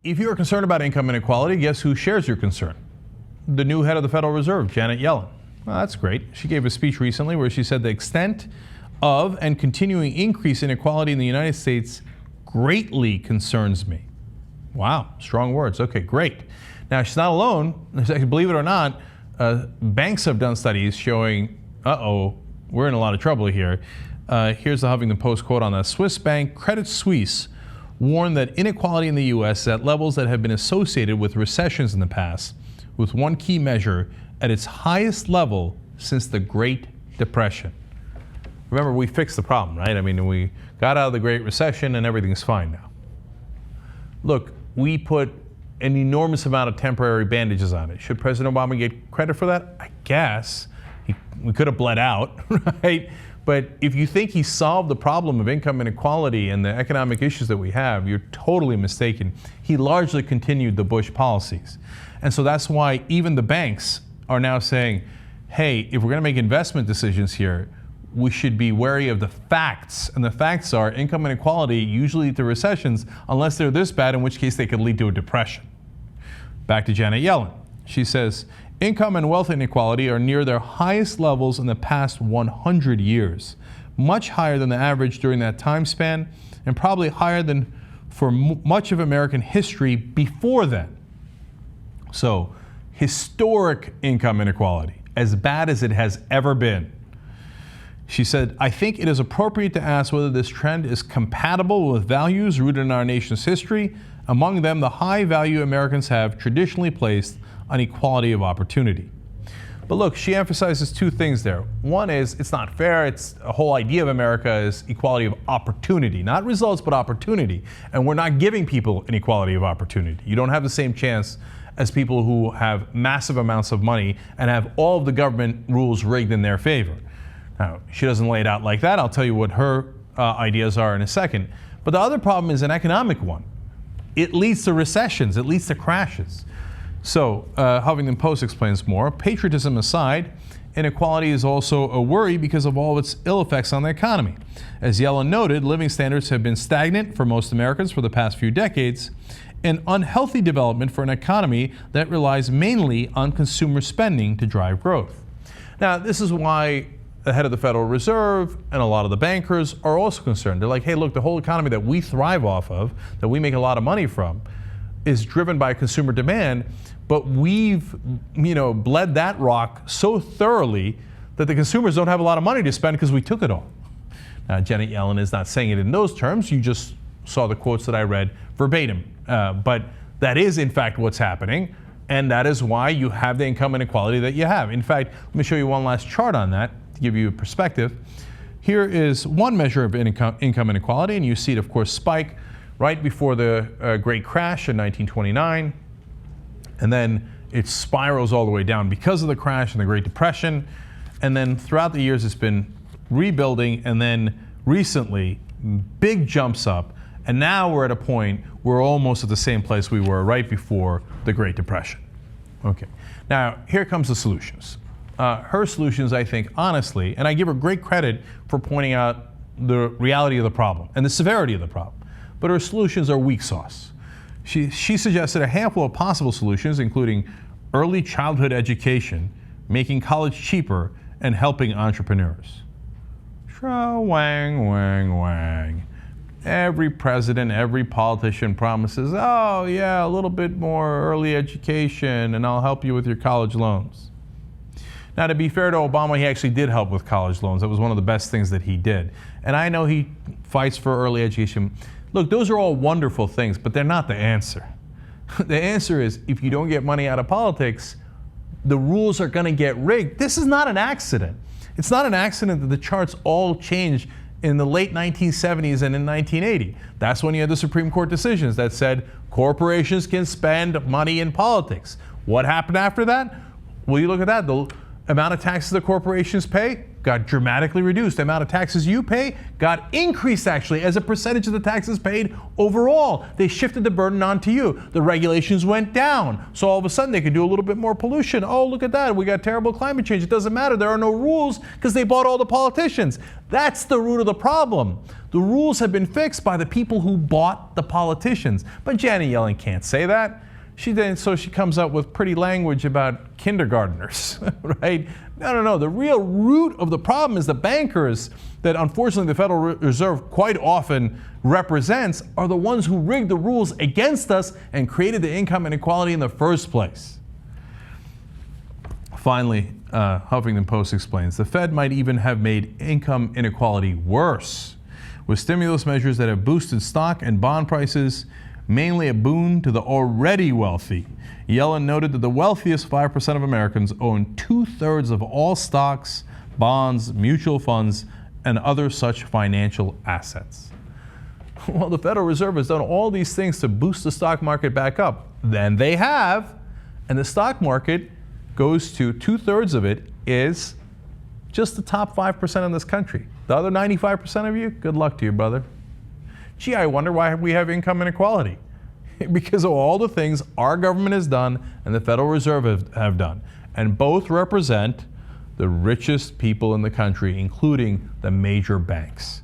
If you are concerned about income inequality, guess who shares your concern? The new head of the Federal Reserve, Janet Yellen. Well, that's great. She gave a speech recently where she said the extent of and continuing increase in inequality in the United States greatly concerns me. Wow, strong words. Okay, great. Now, she's not alone. Believe it or not, banks have done studies showing, we're in a lot of trouble here. Here's the Huffington Post quote on that. Swiss bank Credit Suisse warned that inequality in the U.S. is at levels that have been associated with recessions in the past, with one key measure at its highest level since the Great Depression. Remember, we fixed the problem, right? I mean, we got out of the Great Recession and everything's fine now. Look, we put an enormous amount of temporary bandages on it. Should President Obama get credit for that? I guess. We could have bled out, right? But if you think he solved the problem of income inequality and the economic issues that we have, you're totally mistaken. He largely continued the Bush policies. And so that's why even the banks are now saying, hey, if we're going to make investment decisions here, we should be wary of the facts. And the facts are income inequality usually lead to recessions unless they're this bad, in which case they could lead to a depression. Back to Janet Yellen. She says, income and wealth inequality are near their highest levels in the past 100 years, much higher than the average during that time span, and probably higher than for much of American history before then. So, historic income inequality, as bad as it has ever been. She said, I think it is appropriate to ask whether this trend is compatible with values rooted in our nation's history, among them the high value Americans have traditionally placed on equality of opportunity. But look, she emphasizes two things there. One is, it's not fair. It's the whole idea of America is equality of opportunity, not results, but opportunity. And we're not giving people an equality of opportunity. You don't have the same chance as people who have massive amounts of money and have all of the government rules rigged in their favor. Now, she doesn't lay it out like that. I'll tell you what her ideas are in a second. But the other problem is an economic one. It leads to recessions. It leads to crashes. So, Huffington Post explains more. Patriotism aside, inequality is also a worry because of all of its ill effects on the economy. As Yellen noted, living standards have been stagnant for most Americans for the past few decades, an unhealthy development for an economy that relies mainly on consumer spending to drive growth. Now, this is why the head of the Federal Reserve and a lot of the bankers are also concerned. They're like, hey, look, the whole economy that we thrive off of, that we make a lot of money from, is driven by consumer demand, but we've, bled that rock so thoroughly that the consumers don't have a lot of money to spend because we took it all. Now, Janet Yellen is not saying it in those terms. You just saw the quotes that I read verbatim. But that is, in fact, what's happening, and that is why you have the income inequality that you have. In fact, let me show you one last chart on that to give you a perspective. Here is one measure of income inequality, and you see it, of course, spike right before the Great Crash in 1929, and then it spirals all the way down because of the crash and the Great Depression, and then throughout the years it's been rebuilding, and then recently big jumps up, and now we're at a point where we're almost at the same place we were right before the Great Depression. Okay, now here comes the solutions. Her solutions, I think, honestly, and I give her great credit for pointing out the reality of the problem and the severity of the problem, but her solutions are weak sauce. She suggested a handful of possible solutions, including early childhood education, making college cheaper, and helping entrepreneurs. Wang, wang, wang. Every president, every politician promises, oh yeah, a little bit more early education and I'll help you with your college loans. Now, to be fair to Obama, he actually did help with college loans. That was one of the best things that he did. And I know he fights for early education. Look, those are all wonderful things, but they're not the answer. The answer is, if you don't get money out of politics, the rules are going to get rigged. This is not an accident. It's not an accident that the charts all changed in the late 1970s and in 1980. That's when you had the Supreme Court decisions that said corporations can spend money in politics. What happened after that? Well, you look at that. The amount of taxes the corporations pay got dramatically reduced. The amount of taxes you pay got increased actually as a percentage of the taxes paid overall. They shifted the burden onto you. The regulations went down. So all of a sudden they could do a little bit more pollution. Oh, look at that. We got terrible climate change. It doesn't matter. There are no rules because they bought all the politicians. That's the root of the problem. The rules have been fixed by the people who bought the politicians. But Janet Yellen can't say that. So she comes up with pretty language about kindergartners, right? No. The real root of the problem is the bankers that unfortunately the Federal Reserve quite often represents are the ones who rigged the rules against us and created the income inequality in the first place. Finally, Huffington Post explains, the Fed might even have made income inequality worse with stimulus measures that have boosted stock and bond prices, mainly a boon to the already wealthy. Yellen noted that the wealthiest 5% of Americans own 2/3 of all stocks, bonds, mutual funds, and other such financial assets. Well, the Federal Reserve has done all these things to boost the stock market back up. Then they have, and the stock market goes to 2/3 of it is just the top 5% in this country. The other 95% of you, good luck to you, brother. Gee, I wonder why we have income inequality. Because of all the things our government has done and the Federal Reserve have done. And both represent the richest people in the country, including the major banks.